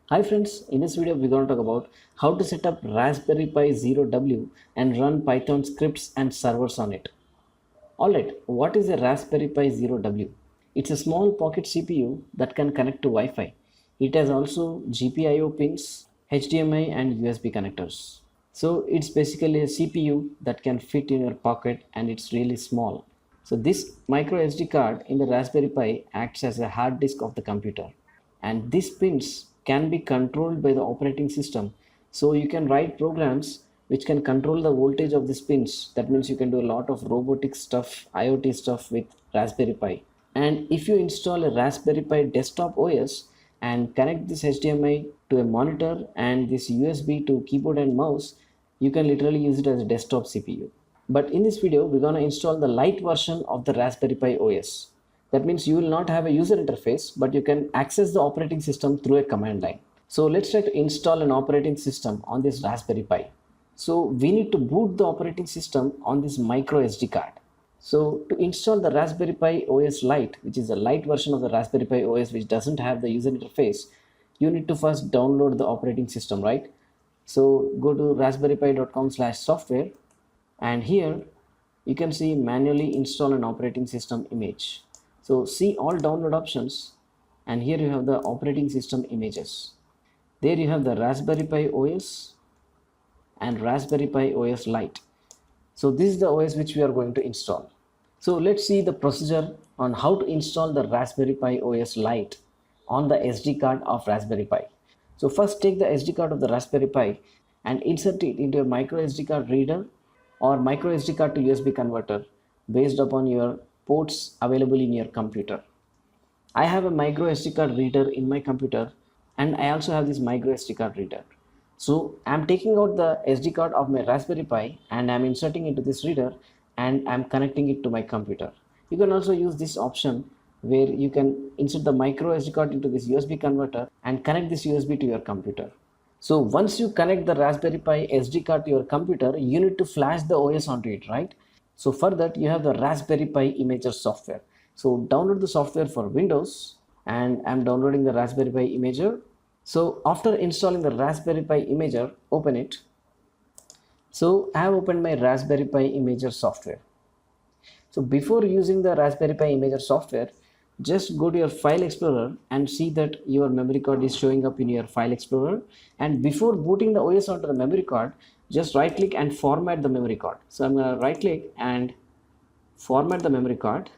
Hi friends, in this video we're going to talk about how to set up Raspberry Pi Zero W and run Python scripts and servers on it. Alright, what is a Raspberry Pi Zero W? It's a small pocket CPU that can connect to Wi-Fi. It has also GPIO pins, HDMI and USB connectors. So it's basically a CPU that can fit in your pocket and it's really small. So this micro SD card in the Raspberry Pi acts as a hard disk of the computer, and these pins can be controlled by the operating system. So you can write programs which can control the voltage of these pins. That means you can do a lot of robotic stuff, IoT stuff with Raspberry Pi. And if you install a Raspberry Pi desktop OS and connect this HDMI to a monitor and this USB to keyboard and mouse, you can literally use it as a desktop CPU. But in this video, we're going to install the Lite version of the Raspberry Pi OS. That means you will not have a user interface, but you can access the operating system through a command line. So let's try to install an operating system on this Raspberry Pi. So we need to boot the operating system on this micro SD card. So to install the Raspberry Pi OS Lite, which is a Lite version of the Raspberry Pi OS which doesn't have the user interface, you need to first download the operating system, right? So go to raspberrypi.com/software, and here you can see manually install an operating system image. So see all download options, and here you have the operating system images. There you have the Raspberry Pi OS and Raspberry Pi OS Lite. So this is the OS which we are going to install. So let's see the procedure on how to install the Raspberry Pi OS Lite on the SD card of Raspberry Pi. So first take the SD card of the Raspberry Pi and insert it into a micro SD card reader or micro SD card to USB converter based upon your ports available in your computer. I have a micro SD card reader in my computer, and I also have this micro SD card reader. So I'm taking out the SD card of my Raspberry Pi and I'm inserting into this reader and I'm connecting it to my computer. You can also use this option where you can insert the micro SD card into this USB converter and connect this USB to your computer. So once you connect the Raspberry Pi SD card to your computer, you need to flash the OS onto it, right? So for that, you have the Raspberry Pi Imager software. So download the software for Windows, and I'm downloading the Raspberry Pi Imager. So after installing the Raspberry Pi Imager, open it. So I have opened my Raspberry Pi Imager software. So before using the Raspberry Pi Imager software, just go to your file explorer and see that your memory card is showing up in your file explorer. And before booting the OS onto the memory card, just right click and format the memory card. So I'm going to right click and format the memory card,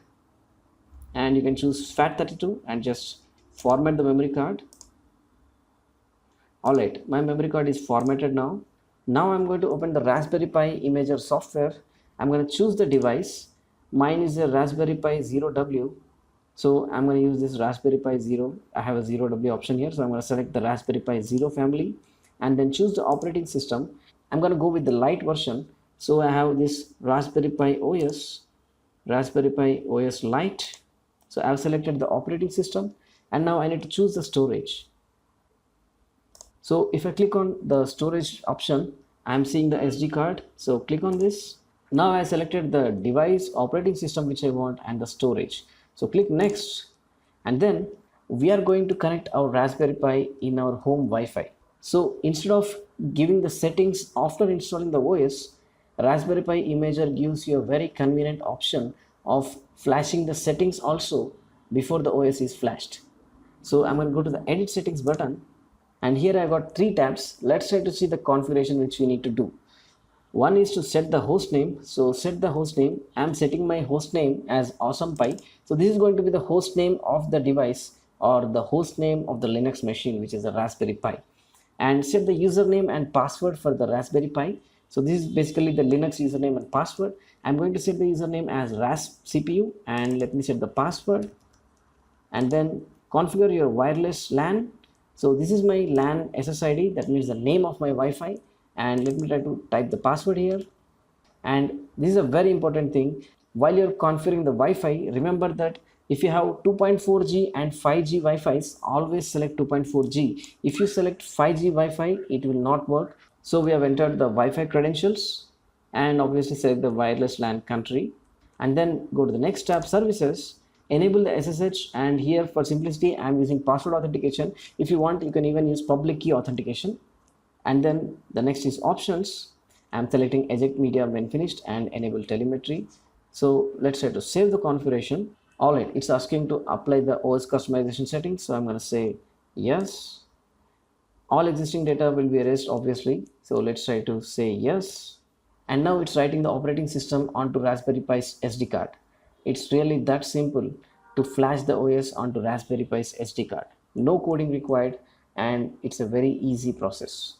and you can choose FAT32 and just format the memory card. Alright, my memory card is formatted now. Now I'm going to open the Raspberry Pi Imager software. I'm going to choose the device. Mine is a Raspberry Pi Zero W. So I'm going to use this Raspberry Pi Zero. I have a Zero W option here. So I'm going to select the Raspberry Pi Zero family and then choose the operating system. I'm going to go with the Lite version. So I have this Raspberry Pi OS, Raspberry Pi OS Lite. So I've selected the operating system, and now I need to choose the storage. So if I click on the storage option, I'm seeing the SD card. So click on this. Now I selected the device, operating system which I want, and the storage. So click next, and then we are going to connect our Raspberry Pi in our home Wi-Fi. So instead of giving the settings after installing the OS, Raspberry Pi Imager gives you a very convenient option of flashing the settings also before the OS is flashed. So I'm going to go to the edit settings button, and here I got 3 tabs. Let's try to see the configuration which we need to do. One is to set the host name. So set the host name. I'm setting my host name as Awesome Pi. So this is going to be the host name of the device or the host name of the Linux machine, which is the Raspberry Pi. And set the username and password for the Raspberry Pi. So this is basically the Linux username and password. I'm going to set the username as raspcpu, and let me set the password, and then configure your wireless LAN. So this is my LAN SSID, that means the name of my Wi-Fi. And let me try to type the password here. And this is a very important thing. While you're configuring the Wi-Fi, remember that if you have 2.4G and 5G Wi-Fi's, always select 2.4G. If you select 5G Wi-Fi, it will not work. So we have entered the Wi-Fi credentials and obviously select the wireless LAN country. And then go to the next tab, services. enable the SSH, and here for simplicity I'm using password authentication. If you want, you can even use public key authentication. And then the next is options. I'm selecting eject media when finished and enable telemetry. So let's try to save the configuration. All right, it's asking to apply the OS customization settings, so I'm going to say yes. All existing data will be erased obviously, so let's try to say yes. And now it's writing the operating system onto Raspberry Pi's SD card. It's really that simple to flash the OS onto Raspberry Pi's SD card. No coding required, and it's a very easy process.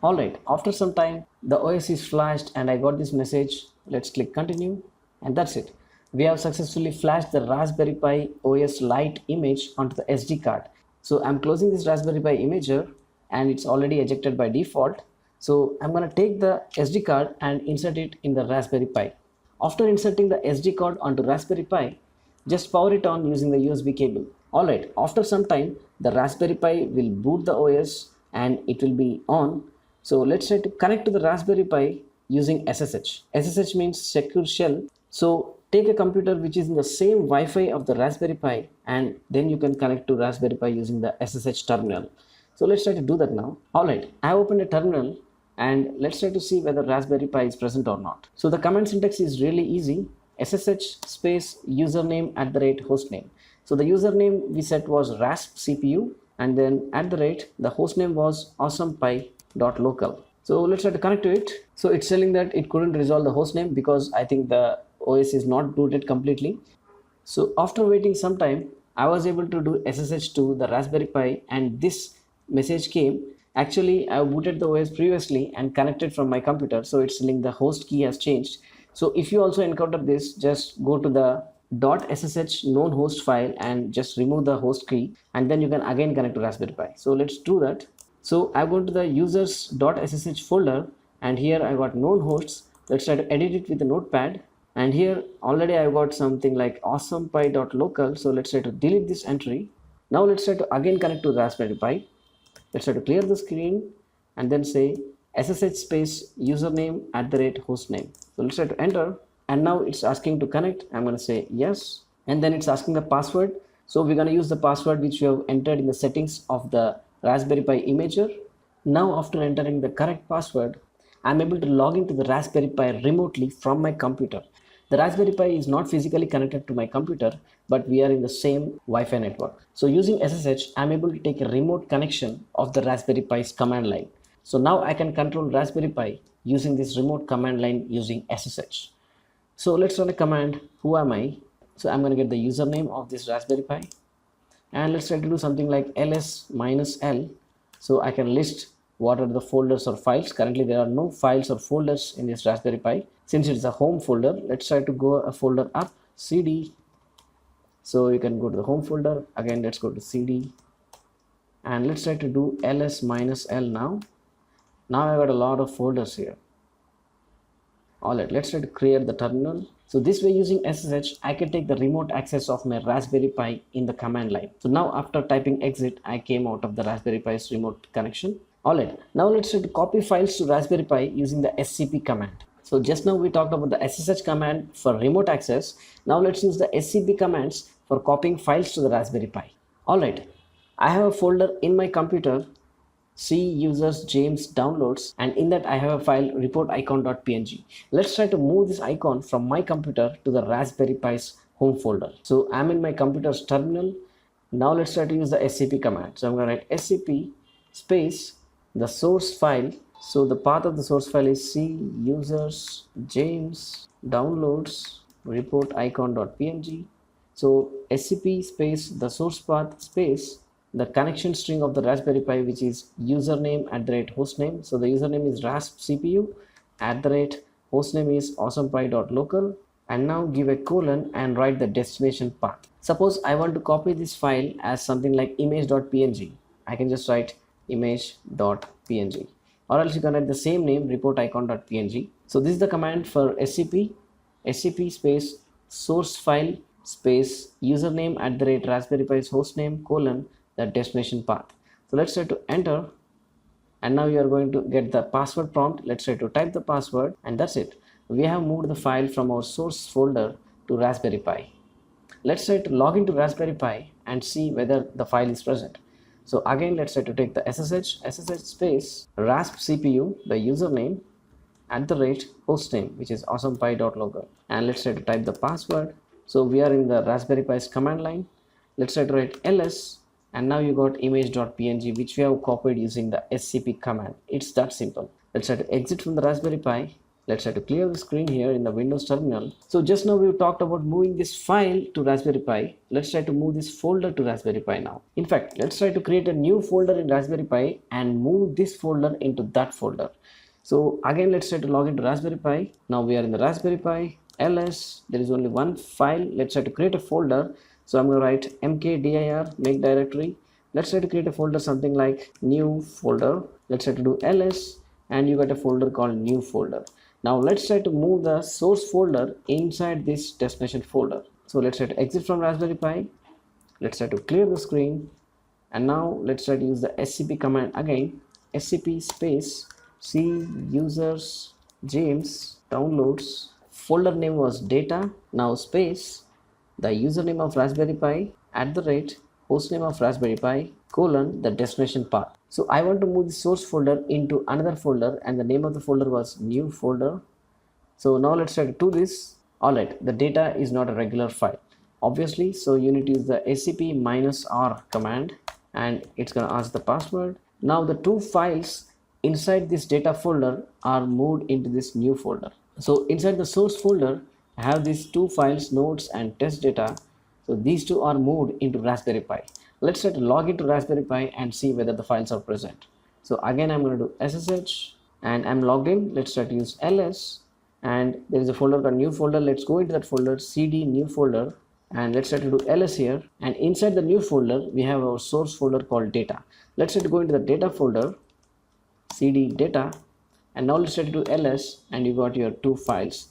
Alright, after some time the OS is flashed and I got this message. Let's click continue, and that's it. We have successfully flashed the Raspberry Pi OS Lite image onto the SD card. So I'm closing this Raspberry Pi imager and it's already ejected by default. So I'm going to take the SD card and insert it in the Raspberry Pi. After inserting the SD card onto Raspberry Pi, just power it on using the USB cable. Alright, after some time the Raspberry Pi will boot the OS and it will be on. So let's try to connect to the Raspberry Pi using SSH. SSH means secure shell. So take a computer which is in the same Wi-Fi of the Raspberry Pi, and then you can connect to Raspberry Pi using the SSH terminal. So let's try to do that now. Alright, I opened a terminal and let's try to see whether Raspberry Pi is present or not. So the command syntax is really easy. SSH space username @hostname. So the username we set was raspcpu, and then the hostname was awesomepi.local. So let's try to connect to it. So it's telling that it couldn't resolve the hostname because I think the OS is not booted completely. So after waiting some time, I was able to do SSH to the Raspberry Pi, and this message came. Actually, I booted the OS previously and connected from my computer, so it's telling the host key has changed. So if you also encounter this, just go to the .ssh known host file and just remove the host key, and then you can again connect to Raspberry Pi. So let's do that. So I go to the users.ssh folder, and here I got known hosts. Let's try to edit it with the notepad, and here already I got something like awesomepi.local. So let's try to delete this entry. Now let's try to again connect to Raspberry Pi. Let's try to clear the screen and then say SSH space username @hostname. So let's try to enter, and now it's asking to connect. I'm going to say yes, and then it's asking the password. So we're going to use the password which we have entered in the settings of the Raspberry Pi imager. Now after entering the correct password, I'm able to log into the Raspberry Pi remotely from my computer. The Raspberry Pi is not physically connected to my computer, but we are in the same Wi-Fi network. So using SSH, I'm able to take a remote connection of the Raspberry Pi's command line. So now I can control Raspberry Pi using this remote command line using SSH. So let's run a command, who am I? So I'm going to get the username of this Raspberry Pi, and let's try to do something like ls-l. So I can list what are the folders or files. Currently there are no files or folders in this Raspberry Pi. Since it's a home folder, let's try to go a folder up, cd. So you can go to the home folder. Again, let's go to cd, and let's try to do ls-l now. Now I got a lot of folders here. Alright, let's try to clear the terminal. So this way, using SSH, I can take the remote access of my Raspberry Pi in the command line. So now after typing exit, I came out of the Raspberry Pi's remote connection. Alright, now let's try to copy files to Raspberry Pi using the scp command. So just now we talked about the SSH command for remote access. Now let's use the scp commands for copying files to the Raspberry Pi. Alright, I have a folder in my computer, C users James downloads, and in that I have a file report-icon.png. Let's try to move this icon from my computer to the Raspberry Pi's home folder. So I'm in my computer's terminal. Now let's try to use the scp command. So I'm going to write scp space the source file. So the path of the source file is C users James downloads report-icon.png. So scp space the source path space the connection string of the Raspberry Pi, which is username @hostname. So the username is raspcpu, @hostname is awesomepi.local, and now give a colon and write the destination path. Suppose I want to copy this file as something like image.png. I can just write image.png, or else you can write the same name, report-icon.png. So this is the command for scp space source file space username @Raspberry Pi's hostname colon the destination path. So let's try to enter, and now you are going to get the password prompt. Let's try to type the password, and that's it. We have moved the file from our source folder to Raspberry Pi. let's try to log into Raspberry Pi and see whether the file is present. So again, let's try to take the SSH space raspcpu, the username, at the rate hostname, which is awesomepy.local, and let's try to type the password. So we are in the Raspberry Pi's command line. Let's try to write ls, and now you got image.png, which we have copied using the scp command. It's that simple. Let's try to exit from the Raspberry Pi. Let's try to clear the screen here in the Windows terminal. So just now we've talked about moving this file to Raspberry Pi. Let's try to move this folder to Raspberry Pi now. In fact, let's try to create a new folder in Raspberry Pi and move this folder into that folder. So again, let's try to log into Raspberry Pi. Now we are in the Raspberry Pi, ls, there is only one file. Let's try to create a folder. So I'm going to write mkdir, make directory. Let's try to create a folder something like new folder. Let's try to do ls, and you got a folder called new folder. Now let's try to move the source folder inside this destination folder. So let's try to exit from Raspberry Pi. Let's try to clear the screen, and now let's try to use the scp command again. Scp space c users james downloads, folder name was data, now space the username of Raspberry Pi at the rate hostname of Raspberry Pi colon the destination path. So I want to move the source folder into another folder, and the name of the folder was new folder. So now let's try to do this. Alright, the data is not a regular file, obviously, so you need to use the scp-r command, and it's going to ask the password. Now the two files inside this data folder are moved into this new folder. So inside the source folder I have these two files, nodes and test data. So these two are moved into Raspberry Pi. Let's try to log into Raspberry Pi and see whether the files are present. So again, I'm going to do SSH, and I'm logged in. Let's try to use ls, and there is a folder called new folder. Let's go into that folder, cd new folder, and let's try to do ls here. And inside the new folder, we have our source folder called data. Let's try to go into the data folder, cd data, and now let's try to do ls, and you got your two files.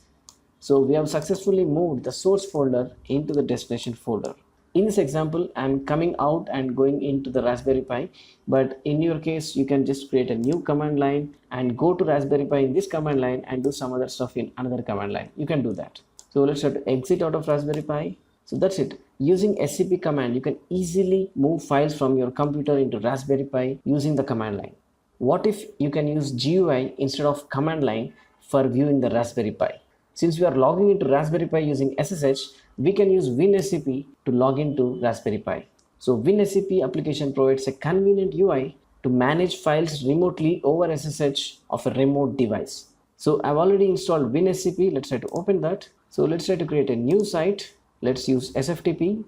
So we have successfully moved the source folder into the destination folder. In this example, I'm coming out and going into the Raspberry Pi, but in your case, you can just create a new command line and go to Raspberry Pi in this command line and do some other stuff in another command line. You can do that. So let's try to exit out of Raspberry Pi. So that's it. Using scp command, you can easily move files from your computer into Raspberry Pi using the command line. What if you can use GUI instead of command line for viewing the Raspberry Pi? Since we are logging into Raspberry Pi using SSH, we can use WinSCP to log into Raspberry Pi. So WinSCP application provides a convenient UI to manage files remotely over SSH of a remote device. So I've already installed WinSCP. Let's try to open that. So let's try to create a new site. Let's use SFTP.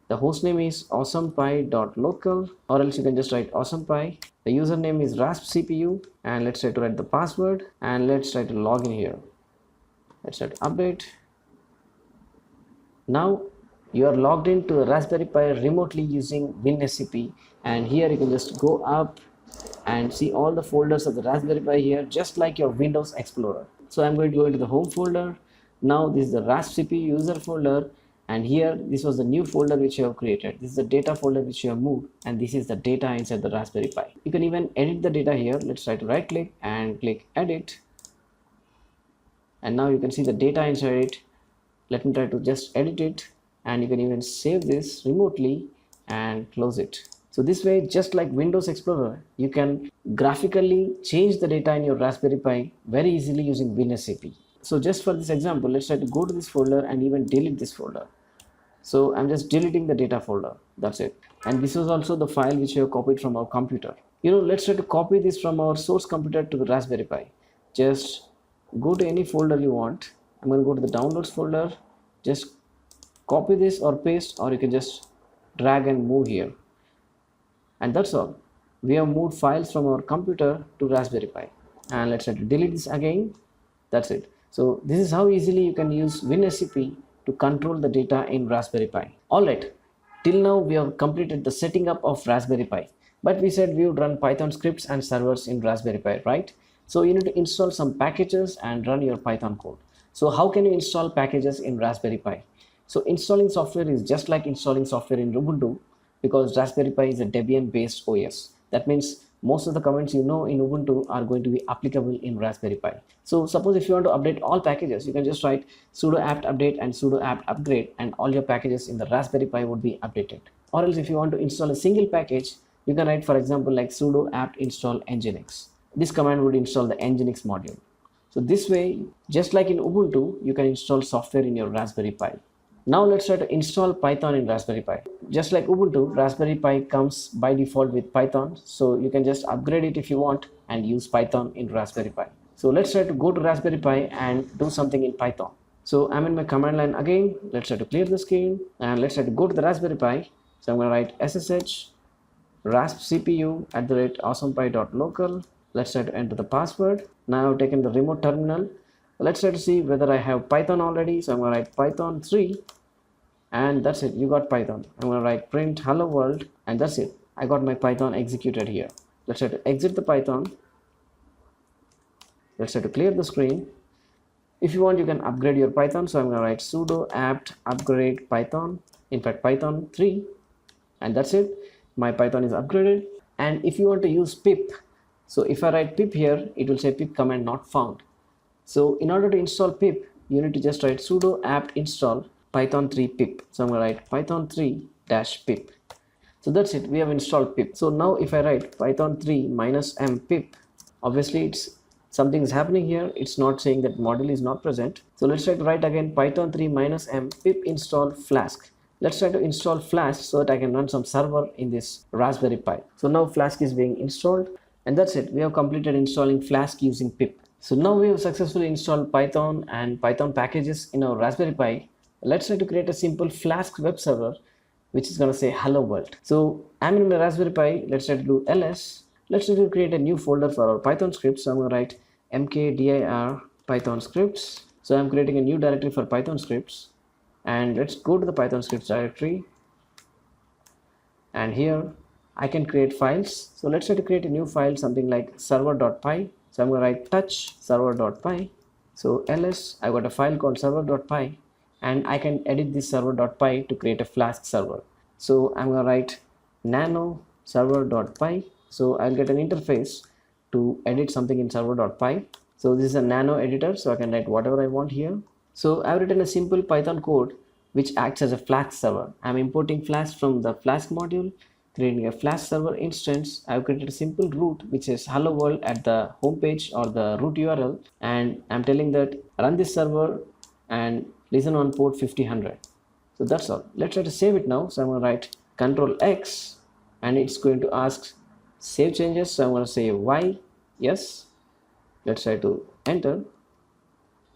The hostname is awesomepy.local, or else you can just write awesomepy. The username is raspcpu, and let's try to write the password, and let's try to log in here. Let's try to update. Now you are logged into the Raspberry Pi remotely using WinSCP, and here you can just go up and see all the folders of the Raspberry Pi here, just like your Windows Explorer. So I'm going to go into the home folder. Now this is the raspcp user folder, and here this was the new folder which you have created. This is the data folder which you have moved, and this is the data inside the Raspberry Pi. You can even edit the data here. Let's try to right click and click edit, and now you can see the data inside it. Let me try to just edit it, and you can even save this remotely and close it. So this way, just like Windows Explorer, you can graphically change the data in your Raspberry Pi very easily using WinSCP. So just for this example, let's try to go to this folder and even delete this folder. So I'm just deleting the data folder. That's it. And this was also the file which we have copied from our computer. Let's try to copy this from our source computer to the Raspberry Pi. Just go to any folder you want. I'm going to go to the downloads folder. Just copy this or paste, or you can just drag and move here. And that's all. We have moved files from our computer to Raspberry Pi. And let's try to delete this again. That's it. So this is how easily you can use WinSCP to control the data in Raspberry Pi. Alright, till now we have completed the setting up of Raspberry Pi. But we said we would run Python scripts and servers in Raspberry Pi, right? So you need to install some packages and run your Python code. So how can you install packages in Raspberry Pi? So installing software is just like installing software in Ubuntu, because Raspberry Pi is a Debian based OS. That means most of the commands you know in Ubuntu are going to be applicable in Raspberry Pi. So suppose if you want to update all packages, you can just write sudo apt update and sudo apt upgrade, and all your packages in the Raspberry Pi would be updated. Or else if you want to install a single package, you can write, for example, like sudo apt install nginx. This command would install the nginx module. So this way, just like in Ubuntu, you can install software in your Raspberry Pi. Now let's try to install Python in Raspberry Pi. Just like Ubuntu, Raspberry Pi comes by default with Python, so you can just upgrade it if you want and use Python in Raspberry Pi. So let's try to go to Raspberry Pi and do something in Python. So I'm in my command line again. Let's try to clear the screen and let's try to go to the Raspberry Pi. So I'm going to write ssh raspcpu@awesomepi.local. Let's try to enter the password. Now I've taken the remote terminal. Let's try to see whether I have Python already. So I'm going to write python 3, and that's it. You got Python. I'm going to write print hello world, and that's it. I got my Python executed here. Let's try to exit the Python. Let's try to clear the screen. If you want, you can upgrade your Python. So I'm going to write sudo apt upgrade python, in fact python 3, and that's it. My Python is upgraded. And if you want to use pip, so if I write pip here, it will say pip command not found. So in order to install pip, you need to just write sudo apt install python 3 pip. So I'm going to write python 3 -pip. So that's it. We have installed pip. So now if I write python 3 -m pip, obviously something is happening here. It's not saying that module is not present. So let's try to write again python 3 -m pip install flask. Let's try to install flask so that I can run some server in this Raspberry Pi. So now flask is being installed, and that's it. We have completed installing flask using pip. So now we have successfully installed Python and Python packages in our Raspberry Pi. Let's try to create a simple flask web server which is going to say hello world. So I'm in my Raspberry Pi. Let's try to do ls. Let's try to create a new folder for our Python scripts. So I'm going to write mkdir python scripts. So I'm creating a new directory for Python scripts, and let's go to the Python scripts directory, and here I can create files. So let's try to create a new file, something like server.py. So I'm going to write touch server.py. So ls, I got a file called server.py, and I can edit this server.py to create a Flask server. So I'm going to write nano server.py. So I'll get an interface to edit something in server.py. So this is a nano editor, so I can write whatever I want here. So I've written a simple Python code which acts as a Flask server. I'm importing Flask from the Flask module, creating a Flask server instance. I've created a simple root which is hello world at the home page or the root URL, and I'm telling that run this server and listen on port 5000. So that's all. Let's try to save it now. So I'm going to write Control X, and it's going to ask save changes. So I'm going to say Y, yes. Let's try to enter,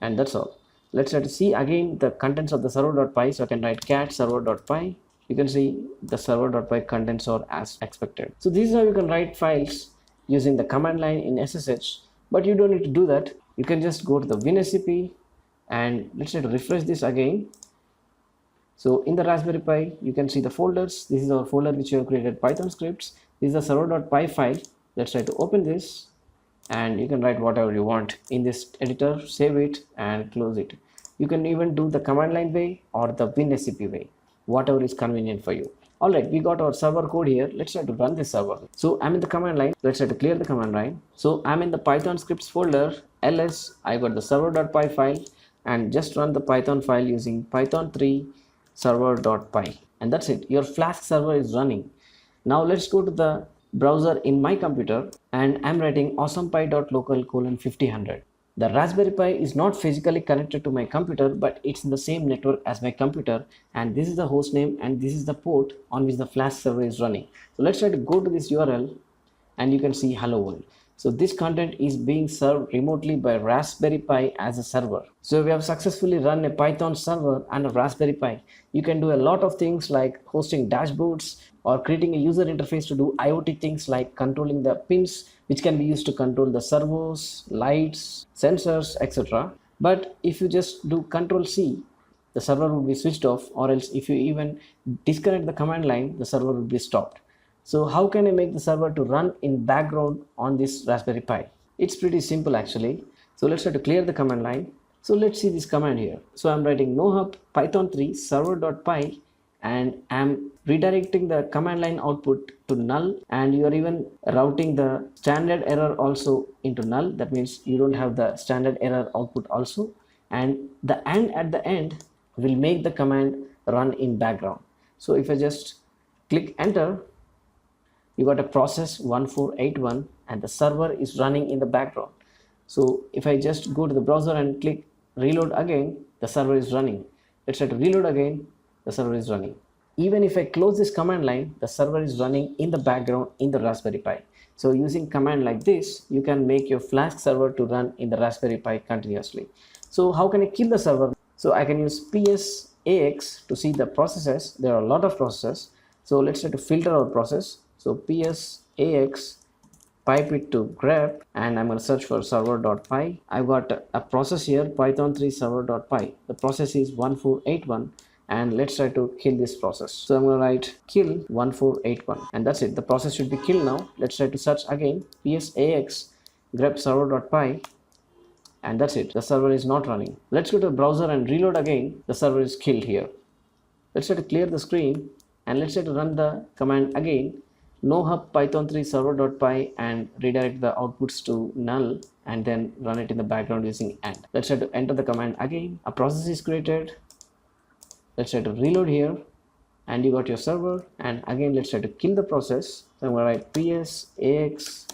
and that's all. Let's try to see again the contents of the server.py. So I can write cat server.py. You can see the server.py contents are as expected. So this is how you can write files using the command line in SSH, but you don't need to do that. You can just go to the WinSCP, and let's try to refresh this again. So in the Raspberry Pi, you can see the folders. This is our folder which we have created Python scripts. This is the server.py file. Let's try to open this, and you can write whatever you want in this editor, save it and close it. You can even do the command line way or the WinSCP way, whatever is convenient for you. Alright, we got our server code here. Let's try to run this server. So I'm in the command line. Let's try to clear the command line. So I'm in the Python scripts folder, ls, I got the server.py file, and just run the Python file using python 3 server.py, and that's it. Your Flask server is running. Now let's go to the browser in my computer, and I'm writing awesomepy.local:5000. The Raspberry Pi is not physically connected to my computer, but it's in the same network as my computer, and this is the host name and this is the port on which the Flask server is running. So let's try to go to this URL, and you can see hello world. So this content is being served remotely by Raspberry Pi as a server. So we have successfully run a Python server and a Raspberry Pi. You can do a lot of things like hosting dashboards or creating a user interface to do IoT things like controlling the pins which can be used to control the servos, lights, sensors, etc. But if you just do Control C, the server will be switched off, or else if you even disconnect the command line, the server will be stopped. So how can I make the server to run in background on this Raspberry Pi? It's pretty simple actually. So let's try to clear the command line. So let's see this command here. So I'm writing nohub python 3 server.py, and I'm redirecting the command line output to null, and you are even routing the standard error also into null. That means you don't have the standard error output also, and the and at the end will make the command run in background. So if I just click enter, you got a process 1481 and the server is running in the background. So if I just go to the browser and click reload again, the server is running. Let's try to reload again, the server is running. Even if I close this command line, the server is running in the background in the Raspberry Pi. So using command like this, you can make your Flask server to run in the Raspberry Pi continuously. So how can I kill the server? So I can use psax to see the processes. There are a lot of processes. So let's try to filter our process. So psax pipe it to grep, and I'm going to search for server.py. I've got a process here, python3 server.py. The process is 1481, and let's try to kill this process. So I'm going to write kill 1481, and that's it. The process should be killed now. Let's try to search again, psax grep server.py, and that's it. The server is not running. Let's go to the browser and reload again. The server is killed here. Let's try to clear the screen, and let's try to run the command again, no hub python3 server.py, and redirect the outputs to null, and then run it in the background using and. Let's try to enter the command again. A process is created. Let's try to reload here, and you got your server. And again, let's try to kill the process. So I'm going to write psax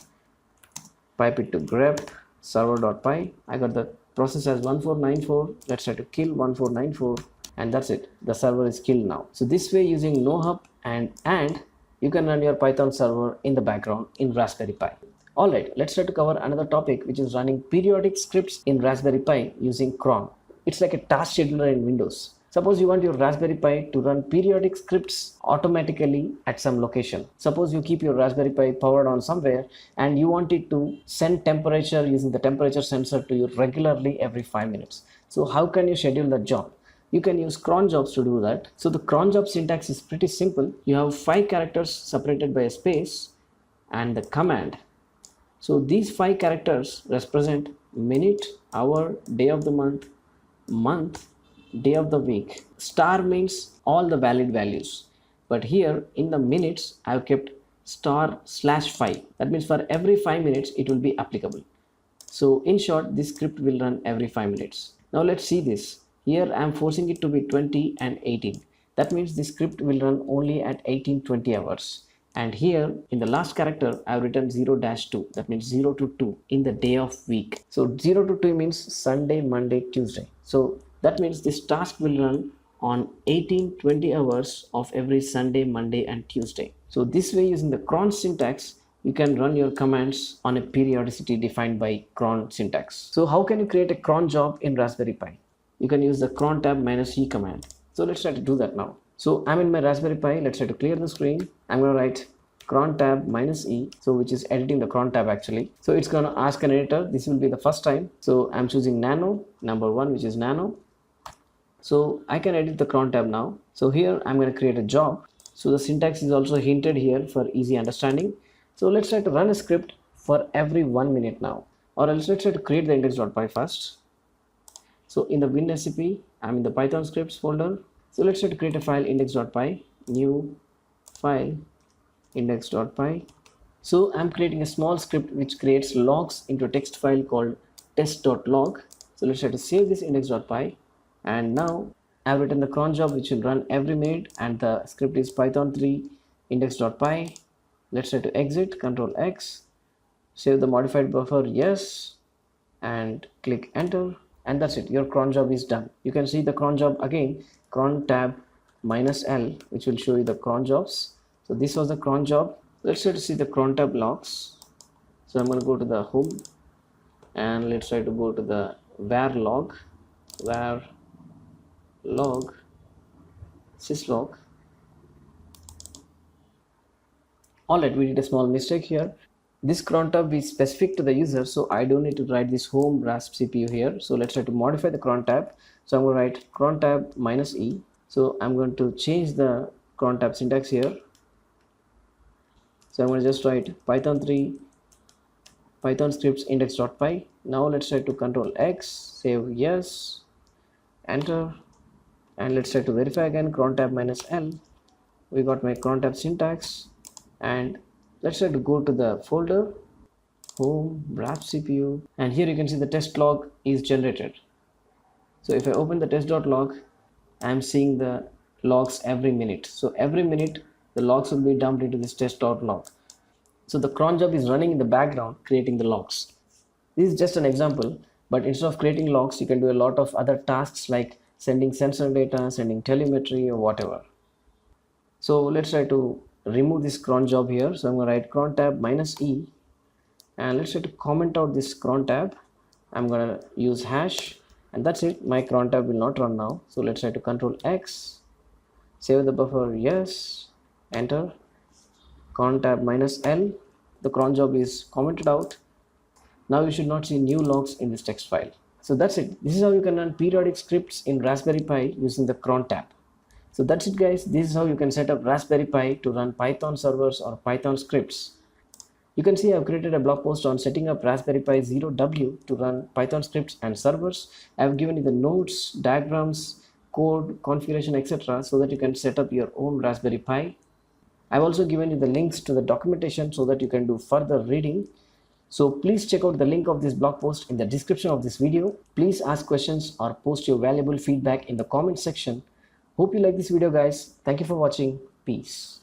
pipe it to grep server.py. I got the process as 1494. Let's try to kill 1494, and that's it. The server is killed now. So this way, using no hub and you can run your Python server in the background in Raspberry Pi. Alright, let's try to cover another topic, which is running periodic scripts in Raspberry Pi using cron. It's like a task scheduler in Windows. Suppose you want your Raspberry Pi to run periodic scripts automatically at some location. Suppose you keep your Raspberry Pi powered on somewhere and you want it to send temperature using the temperature sensor to you regularly every 5 minutes. So how can you schedule that job? You can use cron jobs to do that. So the cron job syntax is pretty simple. You have 5 characters separated by a space and the command. So these 5 characters represent minute, hour, day of the month, day of the week. Star means all the valid values. But here in the minutes, I have kept star/5. That means for every 5 minutes, it will be applicable. So in short, this script will run every 5 minutes. Now let's see this. Here I am forcing it to be 20 and 18. That means this script will run only at 18-20 hours. And here in the last character I have written 0-2. That means 0 to 2 in the day of week. So 0 to 2 means Sunday, Monday, Tuesday. So that means this task will run on 18-20 hours of every Sunday, Monday and Tuesday. So this way, using the cron syntax, you can run your commands on a periodicity defined by cron syntax. So how can you create a cron job in Raspberry Pi? You can use the cron tab -e command. So let's try to do that now. So I'm in my Raspberry Pi. Let's try to clear the screen. I'm going to write cron tab -e, so which is editing the cron tab actually. So it's going to ask an editor. This will be the first time. So I'm choosing nano, number 1, which is nano. So I can edit the cron tab now. So here I'm going to create a job. So the syntax is also hinted here for easy understanding. So let's try to run a script for every 1 minute now. Or else let's try to create the index.py first. So in the WinSCP, I'm in the Python scripts folder. So let's try to create a file index.py, new file index.py. So I'm creating a small script which creates logs into a text file called test.log. So let's try to save this index.py. And now I've written the cron job which will run every minute, and the script is python3 index.py. Let's try to exit, Control X, save the modified buffer, yes, and click enter. And that's it. Your cron job is done. You can see the cron job again, cron tab -L, which will show you the cron jobs. So this was the cron job. Let's try to see the cron tab logs. So I'm going to go to the home, and let's try to go to the var log syslog. Alright, we did a small mistake here. This cron tab is specific to the user, so I don't need to write this home rasp CPU here. So let's try to modify the cron tab. So I'm going to write cron tab -e. So I'm going to change the cron tab syntax here. So I'm going to just write python3 python scripts index.py. Now let's try to Control X, save yes, enter. And let's try to verify again, cron tab minus L. We got my cron tab syntax. And let's try to go to the folder, home, wrap CPU, and here you can see the test log is generated. So if I open the test.log, I'm seeing the logs every minute. So every minute the logs will be dumped into this test.log. So the cron job is running in the background creating the logs. This is just an example, but instead of creating logs, you can do a lot of other tasks like sending sensor data, sending telemetry, or whatever. So let's try to remove this cron job here. So I'm going to write cron tab minus E, and let's try to comment out this cron tab. I'm going to use hash, and that's it. My cron tab will not run now. So let's try to control X, save the buffer, yes, enter, cron tab minus L. The cron job is commented out. Now you should not see new logs in this text file. So that's it. This is how you can run periodic scripts in Raspberry Pi using the cron tab. So that's it guys. This is how you can set up Raspberry Pi to run Python servers or Python scripts. You can see I've created a blog post on setting up Raspberry Pi 0W to run Python scripts and servers. I've given you the notes, diagrams, code, configuration, etc. so that you can set up your own Raspberry Pi. I've also given you the links to the documentation so that you can do further reading. So please check out the link of this blog post in the description of this video. Please ask questions or post your valuable feedback in the comment section. Hope you like this video guys. Thank you for watching. Peace.